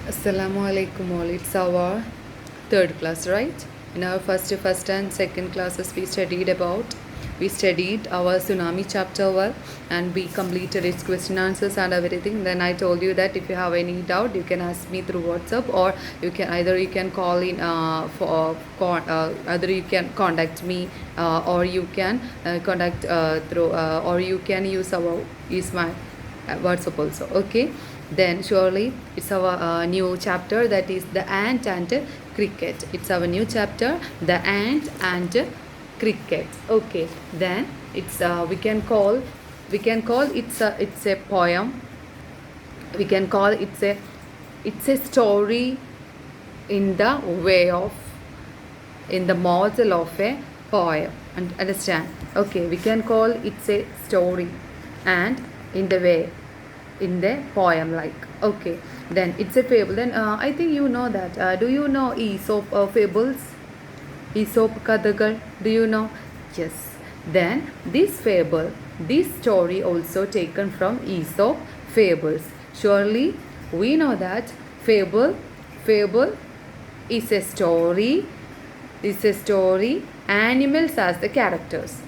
Assalamu alaikum all. It's our third class, right? In our first and second classes, we studied our tsunami chapter well, and we completed its question answers and everything. Then I told you that if you have any doubt, you can ask me through WhatsApp, or you can call in either you can contact me, or you can contact through or you can use my WhatsApp also. Okay, then surely it's our new chapter, that is the ant and cricket. It's our new chapter, the ant and cricket. Okay, then it's we can call it's a poem. We can call it's a story in the way of in the model of a poem. And understand? Okay, we can call it's a story and in the way in the poem, like. Okay, then it's a fable. Then I think you know that. Do you know Aesop fables? Aesop Kadagal? Do you know? Yes. Then this story also taken from Aesop fables. Surely we know that fable is a story. Animals as the characters.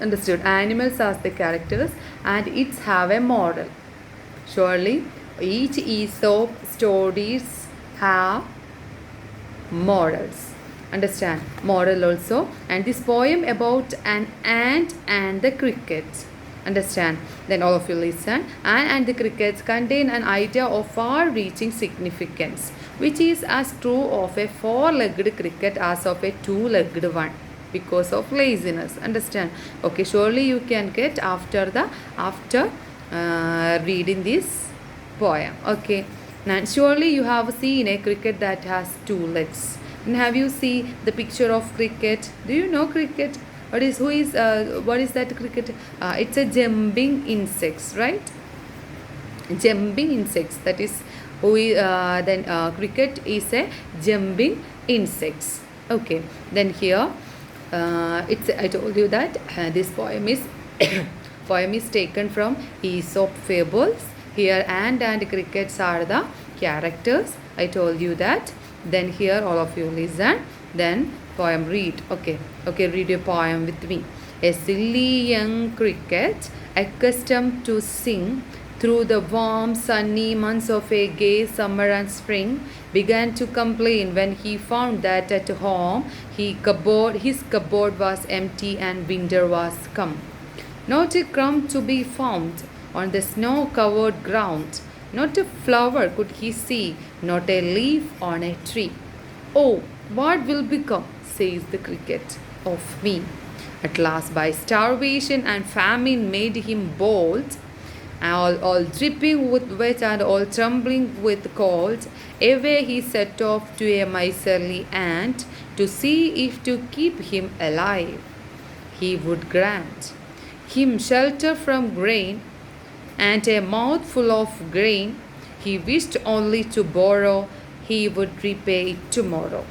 Understood? Animals as the characters, and it's have a moral. Surely each Aesop stories have morals. Understand? Moral also. And this poem about an ant and the cricket. Understand? Then all of you listen. Ant and the crickets contain an idea of far-reaching significance, which is as true of a four-legged cricket as of a two-legged one, because of laziness. Understand? Okay, surely you can get after reading this poem. Okay, now surely you have seen a cricket that has two legs. And have you seen the picture of cricket? Do you know cricket? What is that cricket? It's a jumping insects, right? Jumping insects. That is cricket is a jumping insects. Okay, then here I told you that this poem is poem is taken from Aesop fables. Here ant and crickets are the characters. I told you that. Then here all of you listen. Then poem read. Okay, read your poem with me. A silly young cricket, accustomed to sing through the warm sunny months of a gay summer and spring, began to complain when he found that at home his cupboard was empty and winter was come. Not a crumb to be found on the snow-covered ground. Not a flower could he see, not a leaf on a tree. Oh, what will become, says the cricket, of me? At last, by starvation and famine made him bold, all dripping with wet and all trembling with cold, away he set off to a miserly ant to see if to keep him alive he would grant him shelter from grain, and a mouthful of grain he wished only to borrow, he would repay it tomorrow.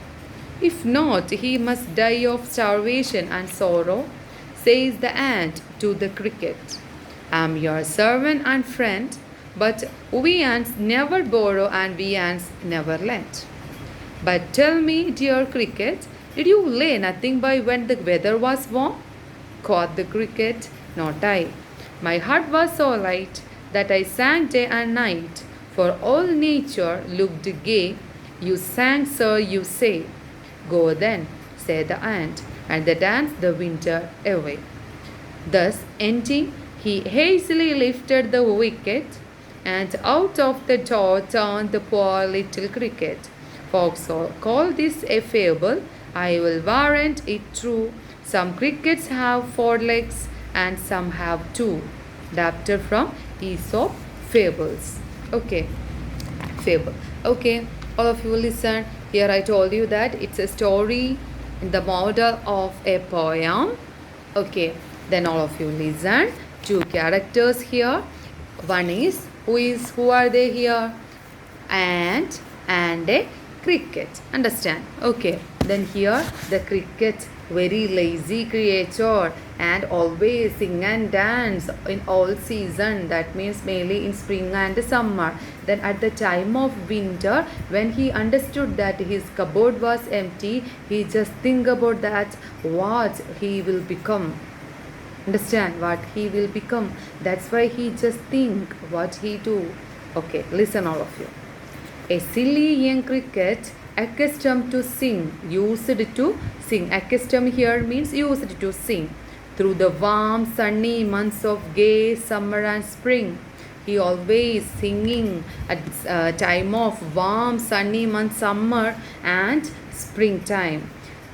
If not, he must die of starvation and sorrow, says the ant to the cricket. I am your servant and friend, but we ants never borrow and we ants never lend. But tell me, dear cricket, did you lay nothing by when the weather was warm? Quoth the cricket, not I. My heart was so light that I sang day and night, for all nature looked gay. You sang, sir, you say. Go then, said the ant, and they danced the winter away. Thus ending, he hastily lifted the wicket, and out of the door turned the poor little cricket. Folks call this a fable. I will warrant it true. Some crickets have four legs, and some have two. Adapted from Aesop fables. Okay, fable. Okay, all of you listen. Here I told you that it's a story in the model of a poem. Okay, then all of you listen. Two characters here. One is who are they here? Ant and a cricket. Understand? Okay, then here the cricket very lazy creature, and always sing and dance in all season. That means mainly in spring and summer. Then at the time of winter, when he understood that his cupboard was empty, he just think about that what he will become. Understand what he will become. That's why he just think what he do. Okay, listen all of you. A silly young cricket accustomed to sing, used to sing. Accustomed here means used to sing. Through the warm, sunny months of gay summer and spring. He always singing at time of warm, sunny month, summer and springtime.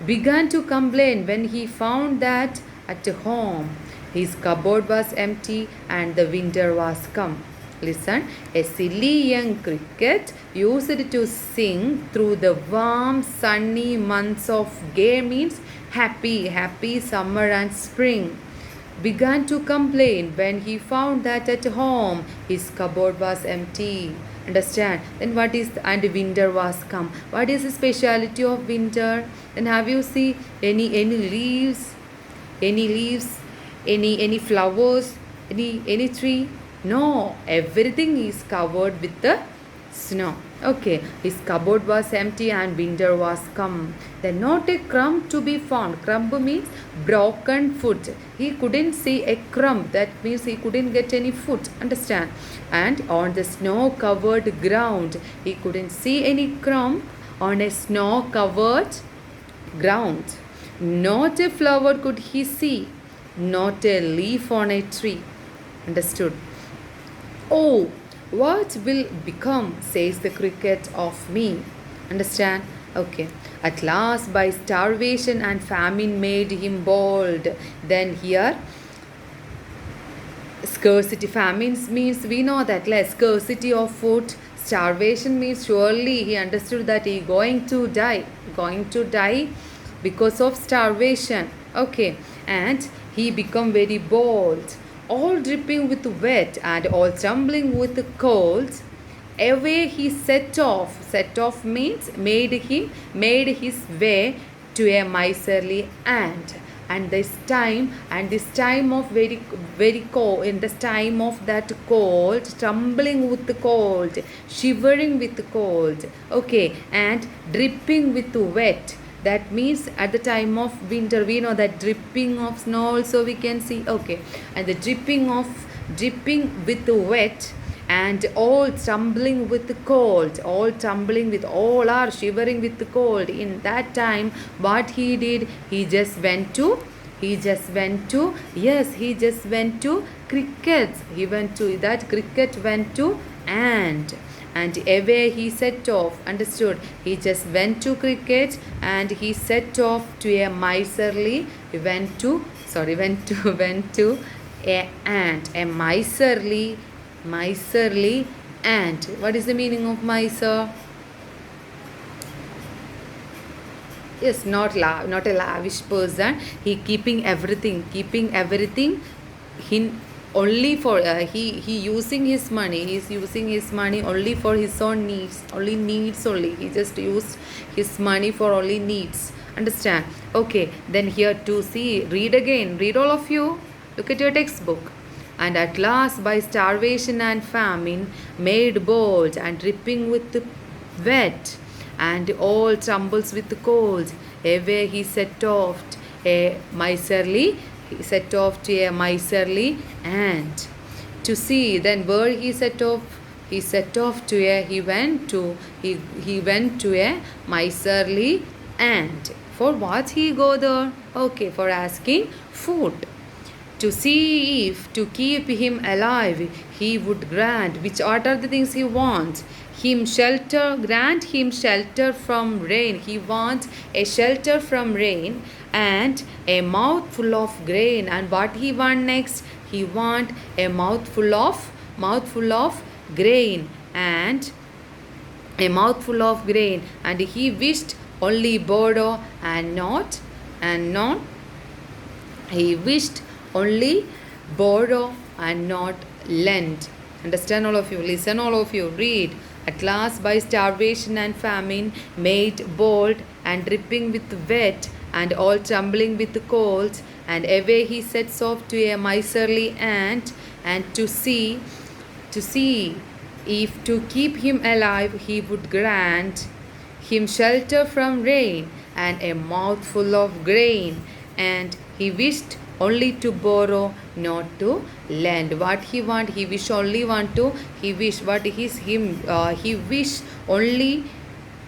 Began to complain when he found that at home his cupboard was empty and the winter was come. Listen, a silly young cricket used to sing through the warm, sunny months of gay means happy summer and spring. Began to complain when he found that at home his cupboard was empty. Understand? Then what is and winter was come. What is the speciality of winter? Then have you see any leaves? Any leaves? Any flowers? Any tree? No, everything is covered with the snow. Okay, his cupboard was empty and winter was come. Then not a crumb to be found. Crumb means broken foot. He couldn't see a crumb. That means he couldn't get any food. Understand? And on the snow covered ground, he couldn't see any crumb on a snow covered ground. Not a flower could he see. Not a leaf on a tree. Understood? Oh, what will become, says the cricket, of me? Understand? Okay. At last, by starvation and famine made him bold. Then here, scarcity, famines means we know that less scarcity of food. Starvation means surely he understood that he going to die because of starvation. Okay, and he become very bold, all dripping with wet and all trembling with cold. Away he set off. Set off means made his way to a miserly ant. And this time of very cold, in this time of that cold, trembling with the cold, shivering with the cold, okay, and dripping with wet. That means at the time of winter we know that dripping of snow also we can see. Okay, and the dripping with wet and all trembling with the cold, all are shivering with the cold. In that time what he did, he just went to crickets. He went to that cricket, went to ant, and away he set off. Understood? He just went to cricket and he set off to a miserly, went to a ant, a miserly ant. What is the meaning of miser? Yes, not a lavish person. He keeping everything in only for he using his money. He's using his money only for his own needs. Only he just used his money for only needs. Understand? Okay, then here to see, read again, read all of you, look at your textbook. And at last by starvation and famine made bold and dripping with the wet and all trembles with the cold, away he set off to a miserly ant. To see, then where he set off to a he went to a miserly ant. For what he go there? Okay, for asking food. To see if to keep him alive he would grant, which are the things he wants, grant him shelter from rain. He wants a shelter from rain and a mouthful of grain. And what he want next? He want a mouthful of grain and a mouthful of grain. And he wished only borrow and not he wished only borrow and not lend. Understand all of you? Listen all of you. Read. At last by starvation and famine made bold and dripping with wet and all trembling with cold. And away he sets off to a miserly ant, and to see if to keep him alive he would grant him shelter from rain and a mouthful of grain. And he wished only to borrow, not to lend. What he want? He wish only want to. He wish what is him? He wish only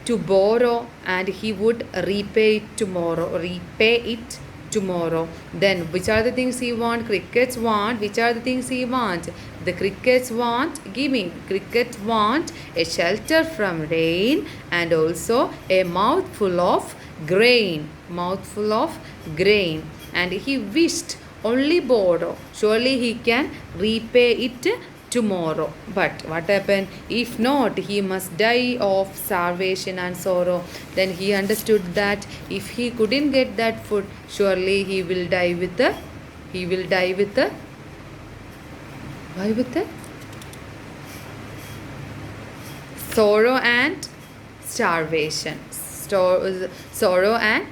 to borrow, and he would repay it tomorrow. Repay it tomorrow. Then which are the things he want? Crickets want. Which are the things he want? The crickets want giving. Crickets want a shelter from rain and also a mouthful of grain. Mouthful of grain. And he wished only borrow. Surely he can repay it tomorrow. But what happened? If not, he must die of starvation and sorrow. Then he understood that if he couldn't get that food, surely he will die with the why with the sorrow and starvation. Sorrow and